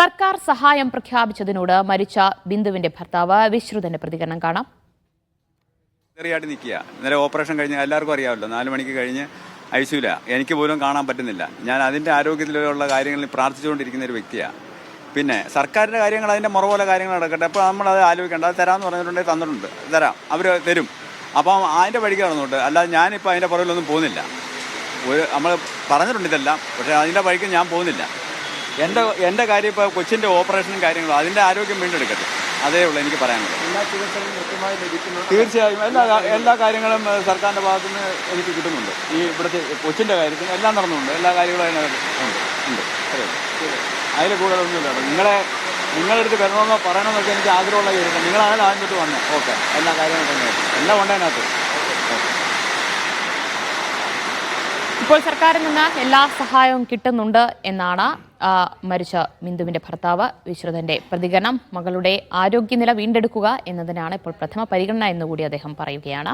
സർക്കാർ സഹായം പ്രഖ്യാപിച്ചതിനോട് മരിച്ച ബിന്ദുവിന്റെ ഭർത്താവ് വിശ്രുതന്റെ പ്രതികരണം കാണാം. ഇന്നലെ ഓപ്പറേഷൻ കഴിഞ്ഞ് എല്ലാവർക്കും അറിയാമല്ലോ, 4 മണിക്ക് കഴിഞ്ഞ് ഐസിയുല. എനിക്ക് പോലും കാണാൻ പറ്റുന്നില്ല. ഞാൻ അതിൻ്റെ ആരോഗ്യത്തിലുള്ള കാര്യങ്ങളിൽ പ്രാർത്ഥിച്ചുകൊണ്ടിരിക്കുന്ന ഒരു വ്യക്തിയാണ്. പിന്നെ സർക്കാരിൻ്റെ കാര്യങ്ങൾ അതിൻ്റെ മുറപോലെ കാര്യങ്ങൾ നടക്കട്ടെ. അപ്പോൾ നമ്മളത് ആലോചിക്കേണ്ട. അത് തരാമെന്ന് പറഞ്ഞിട്ടുണ്ടെങ്കിൽ തന്നിട്ടുണ്ട്, തരാം, അവർ തരും. അപ്പം അതിൻ്റെ വഴിക്ക് നടന്നുകൊണ്ട് അല്ലാതെ ഞാനിപ്പോൾ അതിൻ്റെ പുറകിലൊന്നും പോകുന്നില്ല. നമ്മൾ പറഞ്ഞിട്ടുണ്ട് ഇതെല്ലാം, പക്ഷേ അതിൻ്റെ വഴിക്ക് ഞാൻ പോകുന്നില്ല. എൻ്റെ കാര്യം ഇപ്പോൾ കൊച്ചിൻ്റെ ഓപ്പറേഷനും കാര്യങ്ങളും അതിൻ്റെ ആരോഗ്യം വീണ്ടെടുക്കട്ടെ, അതേ ഉള്ളൂ എനിക്ക് പറയാനുള്ളത്. തീർച്ചയായും എല്ലാ കാര്യങ്ങളും സർക്കാരിൻ്റെ ഭാഗത്തുനിന്ന് എനിക്ക് കിട്ടുന്നുണ്ട്. ഈ ഇവിടുത്തെ കൊച്ചിൻ്റെ കാര്യത്തിന് എല്ലാം നടന്നുണ്ട്, എല്ലാ കാര്യങ്ങളും ഉണ്ട്. അതിൽ കൂടുതലൊന്നുമില്ല. നിങ്ങളുടെ അടുത്ത് വരണമെന്നോ പറയണമെന്നൊക്കെ എനിക്ക് ആഗ്രഹമുള്ള കാര്യമില്ല. നിങ്ങളാണ് ആദ്യം തൊട്ട് വന്നത്. ഓക്കെ, എല്ലാ കാര്യങ്ങളും തന്നെ എല്ലാം ഉണ്ട് അതിനകത്ത്. ഇപ്പോൾ സർക്കാരിൽ നിന്ന് എല്ലാ സഹായവും കിട്ടുന്നുണ്ട് എന്നാണ് മരിച്ച ബിന്ദുവിന്റെ ഭർത്താവ് വിശ്രുതന്റെ പ്രതികരണം. മകളുടെ ആരോഗ്യനില വീണ്ടെടുക്കുക എന്നതിനാണ് ഇപ്പോൾ പ്രഥമ പരിഗണന എന്നുകൂടി അദ്ദേഹം പറയുകയാണ്.